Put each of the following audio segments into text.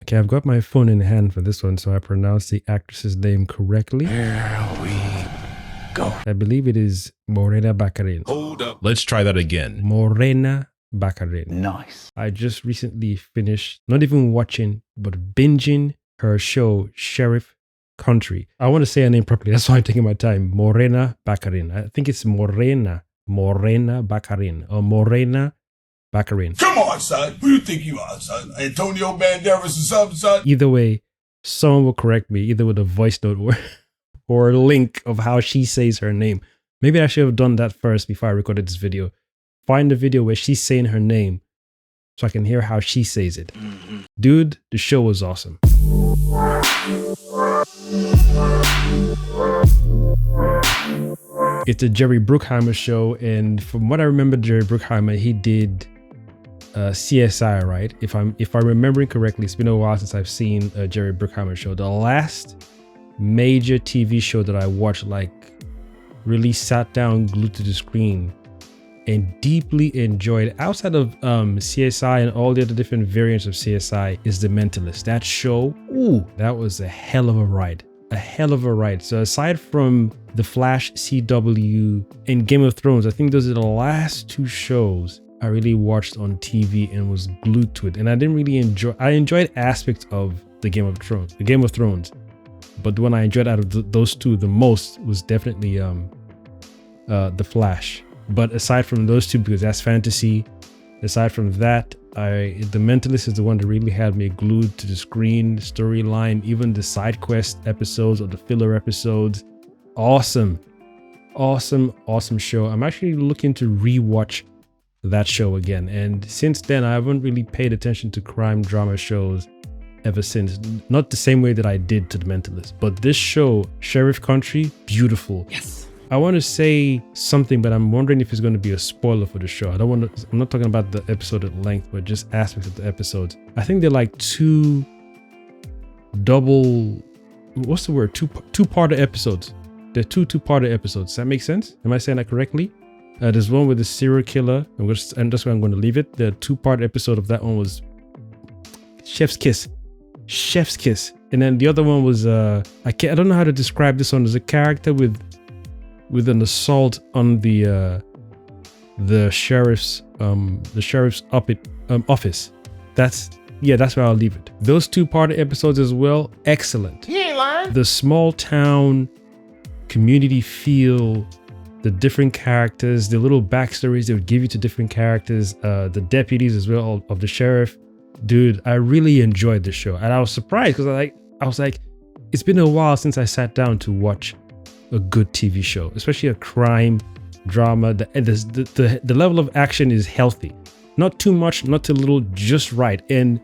Okay, I've got my phone in hand for this one, so I pronounce the actress's name correctly. Here we go. I believe it is Morena Baccarin. Hold up. Let's try that again. Morena Baccarin. Nice. I just recently finished, not even watching, but binging her show, Sheriff Country. I want to say her name properly. That's why I'm taking my time. Morena Baccarin. I think it's Morena Baccarin or Morena Baccarin. Come on, son. Who you think you are, son? Antonio Banderas or something, son? Either way, someone will correct me, either with a voice note or a link of how she says her name. Maybe I should have done that first before I recorded this video. Find the video where she's saying her name so I can hear how she says it. Dude, the show was awesome. It's a Jerry Bruckheimer show, and from what I remember, Jerry Bruckheimer, he did CSI, right? If I'm remembering correctly, it's been a while since I've seen a Jerry Bruckheimer show. The last major TV show that I watched, like really sat down, glued to the screen, and deeply enjoyed outside of CSI and all the other different variants of CSI is The Mentalist. That show, ooh, that was a hell of a ride. A hell of a ride. So aside from The Flash, CW, and Game of Thrones, I think those are the last two shows I really watched on TV and was glued to it. And I didn't really I enjoyed aspects of the Game of Thrones. But the one I enjoyed out of those two the most was definitely The Flash. But aside from those two, because that's fantasy, aside from that, The Mentalist is the one that really had me glued to the screen, storyline, even the side quest episodes or the filler episodes. Awesome show. I'm actually looking to rewatch that show again. And since then, I haven't really paid attention to crime drama shows ever since. Not the same way that I did to The Mentalist. But this show, Sheriff Country, beautiful. Yes. I want to say something, but I'm wondering if it's going to be a spoiler for the show. I'm not talking about the episode at length, but just aspects of the episodes. I think they're like two-parter episodes. They're two-parter episodes. Does that make sense? Am I saying that correctly? There's one with the serial killer, and that's where I'm going to leave it. The two-part episode of that one was Chef's Kiss. And then the other one was I don't know how to describe this one. There's a character with an assault on the sheriff's office. That's where I'll leave it. Those two-part episodes as well, excellent. He ain't lying. The small town community feel, the different characters, the little backstories they would give you to different characters, the deputies as well of the sheriff. Dude, I really enjoyed the show, and I was surprised because I was like, it's been a while since I sat down to watch a good TV show, especially a crime drama. The level of action is healthy, not too much, not too little, just right. And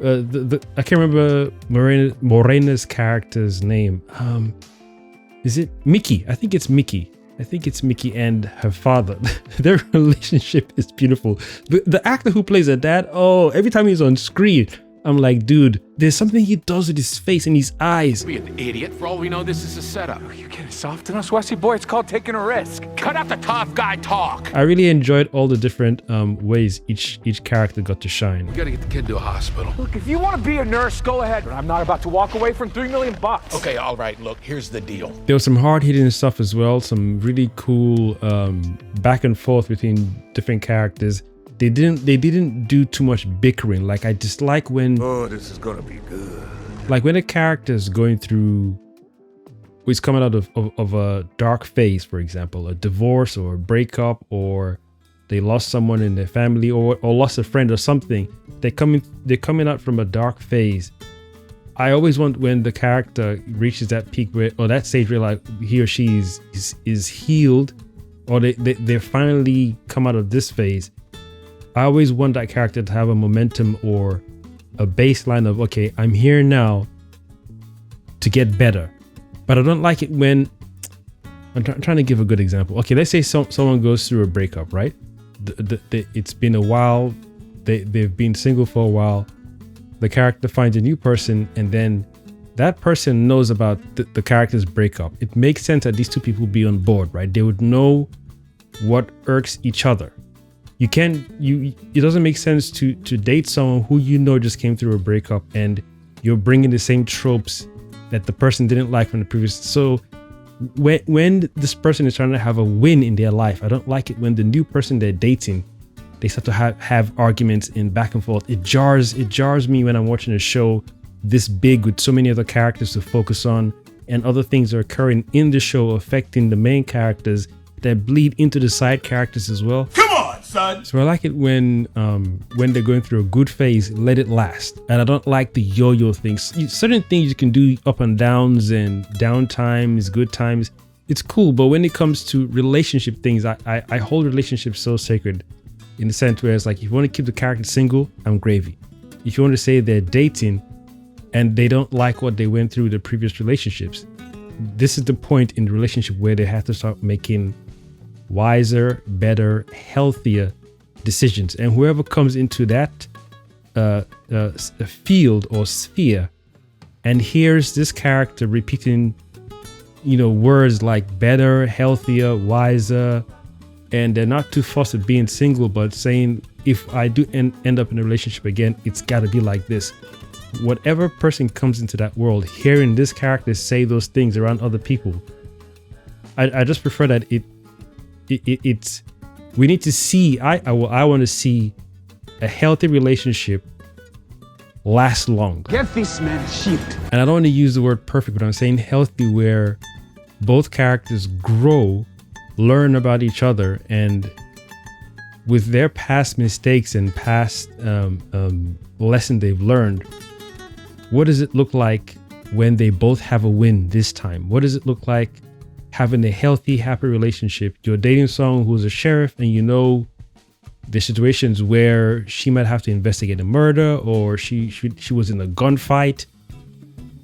I can't remember Morena's character's name. Is it Mickey? I think it's Mickey and her father. Their relationship is beautiful. The actor who plays her dad, every time he's on screen, I'm like, dude, there's something he does with his face and his eyes. Be an idiot. For all we know, this is a setup. Are you getting soft on us, Wesley boy? It's called taking a risk. Cut out the tough guy talk. I really enjoyed all the different ways each character got to shine. We gotta get the kid to a hospital. Look, if you want to be a nurse, go ahead. But I'm not about to walk away from $3 million. Okay, all right. Look, here's the deal. There was some hard-hitting stuff as well. Some really cool back and forth between different characters. They didn't do too much bickering. Like, I dislike when This is gonna be good. like when a character is going through, he's coming out of a dark phase, for example, a divorce or a breakup, or they lost someone in their family, or lost a friend or something. They're coming out from a dark phase. I always want when the character reaches that peak or that stage where like he or she is healed, or they finally come out of this phase. I always want that character to have a momentum or a baseline of, okay, I'm here now to get better. But I don't like it when, I'm trying to give a good example. Okay, let's say someone goes through a breakup, right? It's been a while. They've been single for a while. The character finds a new person, and then that person knows about the character's breakup. It makes sense that these two people be on board, right? They would know what irks each other. It doesn't make sense to date someone who you know just came through a breakup and you're bringing the same tropes that the person didn't like from the previous. So when this person is trying to have a win in their life, I don't like it when the new person they're dating, they start to have arguments in back and forth. It jars me when I'm watching a show this big with so many other characters to focus on, and other things are occurring in the show affecting the main characters that bleed into the side characters as well. Come on, son. So I like it when they're going through a good phase, let it last. And I don't like the yo-yo things. Certain things you can do up and downs and down times, good times. It's cool, but when it comes to relationship things, I hold relationships so sacred, in the sense where it's like, if you want to keep the character single, I'm gravy. If you want to say they're dating and they don't like what they went through the previous relationships, this is the point in the relationship where they have to start making wiser, better, healthier decisions. And whoever comes into that field or sphere and hears this character repeating, words like better, healthier, wiser, and they're not too fussed at being single, but saying, if I do end up in a relationship again, it's got to be like this. Whatever person comes into that world, hearing this character say those things around other people, I just prefer that it's we need to see. I want to see a healthy relationship last long. Get this man a shield. And I don't want to use the word perfect, but I'm saying healthy, where both characters grow, learn about each other, and with their past mistakes and past lesson they've learned, what does it look like when they both have a win this time? What does it look like having a healthy, happy relationship? You're dating someone who's a sheriff, and the situations where she might have to investigate a murder, or she was in a gunfight.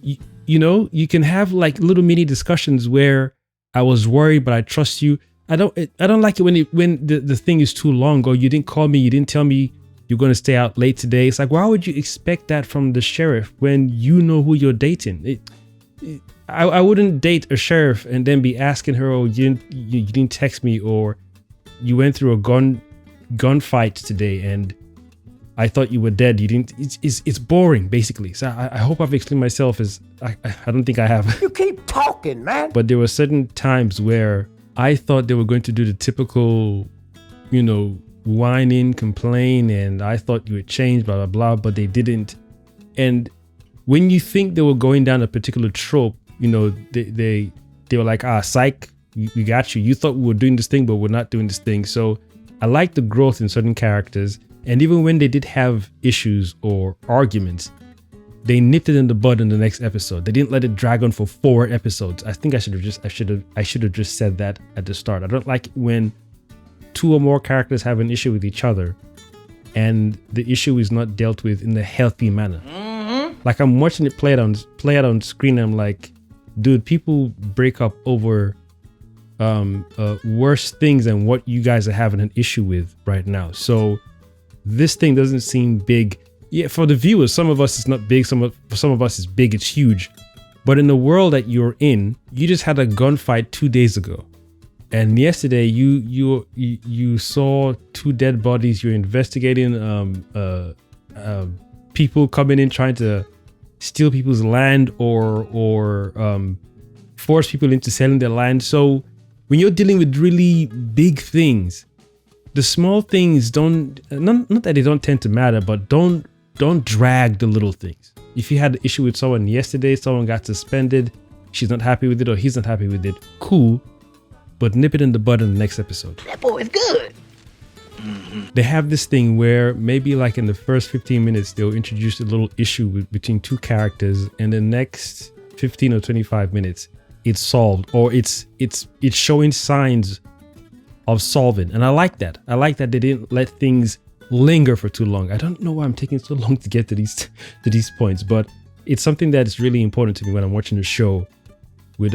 You can have like little mini discussions where I was worried, but I trust you. I don't like it when the thing is too long, or you didn't call me, you didn't tell me you're going to stay out late today. It's like, why would you expect that from the sheriff when you know who you're dating? I wouldn't date a sheriff and then be asking her, oh, you didn't text me, or you went through a gunfight today and I thought you were dead. You didn't. It's boring, basically. So I hope I've explained myself as I don't think I have. You keep talking, man. But there were certain times where I thought they were going to do the typical, whine in, complain, and I thought you would change, blah, blah, blah, but they didn't. And when you think they were going down a particular trope, they were like, psych, we got you. You thought we were doing this thing, but we're not doing this thing. So I like the growth in certain characters. And even when they did have issues or arguments, they nipped it in the bud in the next episode. They didn't let it drag on for 4 episodes. I think I should have just said that at the start. I don't like it when 2 or more characters have an issue with each other and the issue is not dealt with in a healthy manner. Mm-hmm. Like, I'm watching it play out on screen. I'm like, dude, people break up over worse things than what you guys are having an issue with right now. So this thing doesn't seem big. Yeah, for the viewers, some of us it's not big. For some of us it's big. It's huge. But in the world that you're in, you just had a gunfight 2 days ago. And yesterday you saw 2 dead bodies. You're investigating people coming in trying to steal people's land or force people into selling their land. So when you're dealing with really big things, the small things not that they don't tend to matter, but don't drag the little things. If you had an issue with someone yesterday, someone got suspended, she's not happy with it or he's not happy with it, cool. But nip it in the bud in the next episode. That boy is good. Mm-hmm. They have this thing where maybe like in the first 15 minutes, they'll introduce a little issue between 2 characters, and the next 15 or 25 minutes, it's solved, or it's showing signs of solving. And I like that. I like that they didn't let things linger for too long. I don't know why I'm taking so long to get to these points, but it's something that is really important to me when I'm watching a show with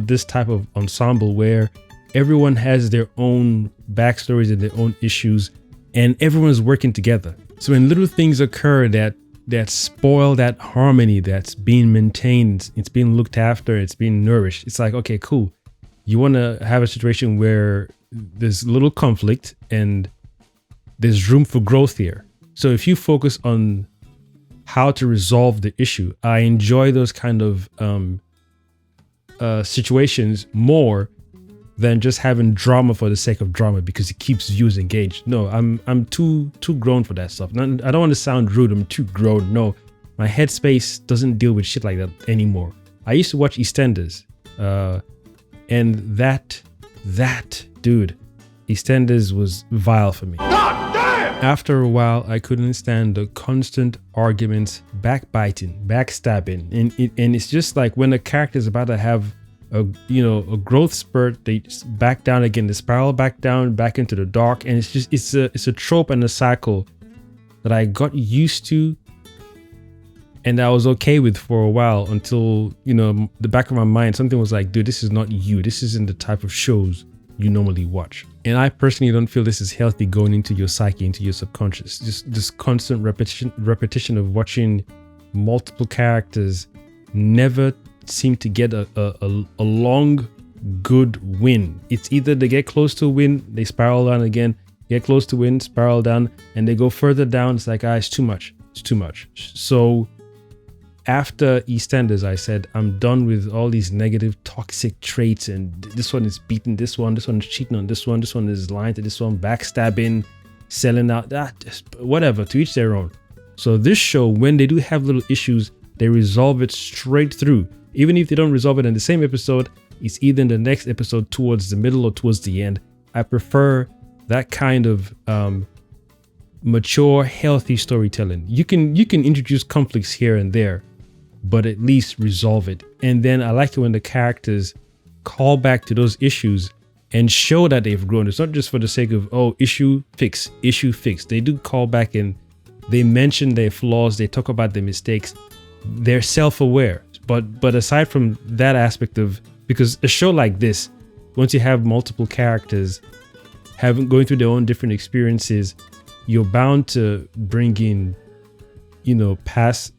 this type of ensemble where everyone has their own backstories and their own issues, and everyone's working together. So when little things occur that spoil that harmony that's being maintained, it's being looked after, it's being nourished, it's like, okay, cool. You want to have a situation where there's little conflict and there's room for growth here. So if you focus on how to resolve the issue. I enjoy those kind of situations more than just having drama for the sake of drama because it keeps viewers engaged. No, I'm too grown for that stuff. I don't want to sound rude. I'm too grown. No, my headspace doesn't deal with shit like that anymore. I used to watch EastEnders, and that dude, EastEnders was vile for me. God damn! After a while, I couldn't stand the constant arguments, backbiting, backstabbing, and it's just like when a character is about to have a growth spurt, they just back down again, they spiral back down, back into the dark, and it's a trope and a cycle that I got used to, and I was okay with for a while until the back of my mind something was like, dude, this is not you. This isn't the type of shows you normally watch. And I personally don't feel this is healthy going into your psyche, into your subconscious. Just this constant repetition of watching multiple characters never seem to get a long good win. It's either they get close to a win, they spiral down again, get close to win, spiral down, and they go further down. It's like, it's too much. It's too much. So after EastEnders, I said, I'm done with all these negative, toxic traits. And this one is beating this one is cheating on this one is lying to this one, backstabbing, selling out, whatever, to each their own. So this show, when they do have little issues, they resolve it straight through. Even if they don't resolve it in the same episode, it's either in the next episode towards the middle or towards the end. I prefer that kind of mature, healthy storytelling. You can introduce conflicts here and there, but at least resolve it. And then I like it when the characters call back to those issues and show that they've grown. It's not just for the sake of, issue fix. They do call back and they mention their flaws. They talk about their mistakes. They're self-aware. But aside from that aspect of, because a show like this, once you have multiple characters going through their own different experiences, you're bound to bring in, past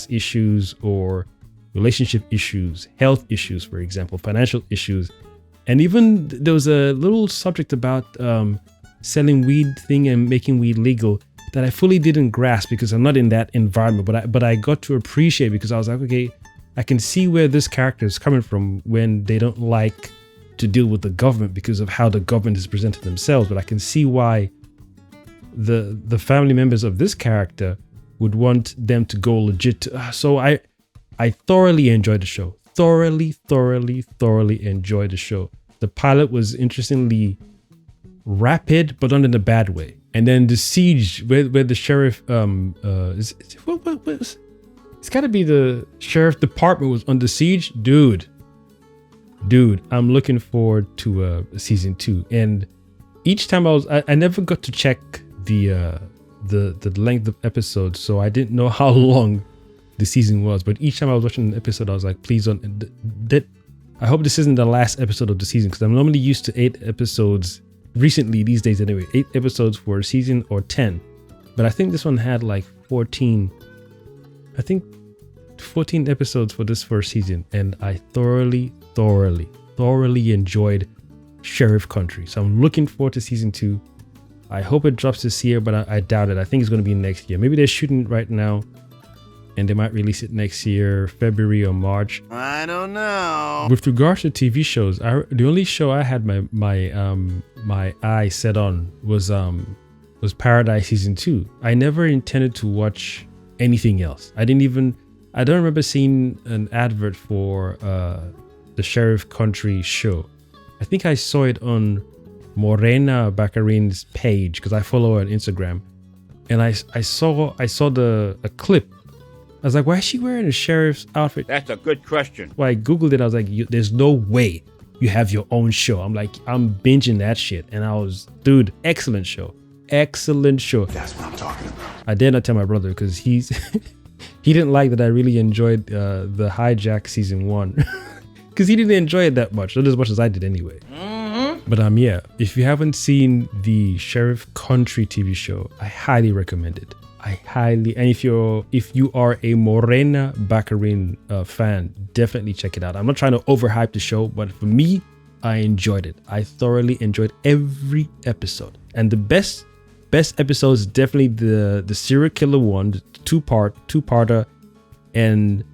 issues or relationship issues, health issues, for example, financial issues. And even there was a little subject about selling weed thing and making weed legal that I fully didn't grasp because I'm not in that environment, but I got to appreciate because I was like, okay, I can see where this character is coming from when they don't like to deal with the government because of how the government has presented themselves. But I can see why the family members of this character would want them to go legit. So I thoroughly enjoyed the show. Thoroughly enjoyed the show. The pilot was interestingly rapid, but not in a bad way. And then the siege where the sheriff it's got to be the sheriff department was under siege. Dude, I'm looking forward to season 2. And each time I never got to check the length of episodes, so I didn't know how long the season was. But each time I was watching an episode, I was like, please don't. I hope this isn't the last episode of the season, because I'm normally used to 8 episodes recently these days anyway. 8 episodes for a season or 10. But I think this one had like 14. I think 14 episodes for this first season, and I thoroughly enjoyed Sheriff Country. So I'm looking forward to season 2. I hope it drops this year, but I doubt it. I think it's going to be next year. Maybe they're shooting it right now, and they might release it next year, February or March. I don't know. With regards to TV shows, the only show I had my eye set on was Paradise season 2. I never intended to watch anything else. I don't remember seeing an advert for the Sheriff Country show. I think I saw it on Morena Baccarin's page because I follow her on Instagram, and I saw a clip. I was like, why is she wearing a sheriff's outfit? That's a good question. Well, I googled it. I was like, there's no way you have your own show. I'm like, I'm binging that shit, and I was, dude, excellent show. That's what I'm talking about. I dare not tell my brother because he didn't like that I really enjoyed the Hijack season 1 because he didn't enjoy it that much, not as much as I did anyway. But yeah, if you haven't seen the Sheriff Country TV show, I highly recommend it. And if you are a Morena Baccarin fan, definitely check it out. I'm not trying to overhype the show, but for me, I enjoyed it. I thoroughly enjoyed every episode. And the best best episodes definitely the serial killer one, the two-parter, and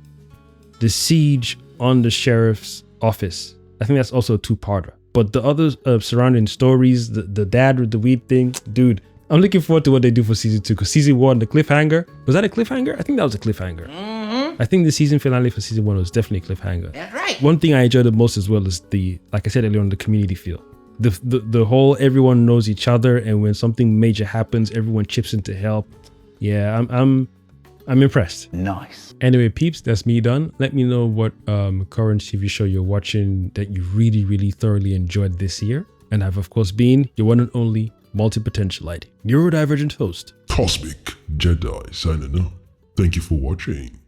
the siege on the sheriff's office. I think that's also a two-parter. But the others surrounding stories, the dad with the weed thing, dude, I'm looking forward to what they do for season 2. Because season 1, the cliffhanger, was that a cliffhanger? I think that was a cliffhanger. I think the season finale for season 1 was definitely a cliffhanger. That's right. One thing I enjoyed the most as well is like I said earlier on, the community feel. The whole everyone knows each other, and when something major happens, everyone chips in to help. Yeah, I'm impressed. Nice. Anyway, peeps, that's me done. Let me know what current TV show you're watching that you really, really thoroughly enjoyed this year. And I've of course been your one and only Multipotentialite, Neurodivergent host. Kosmic Jedi signing out. Thank you for watching.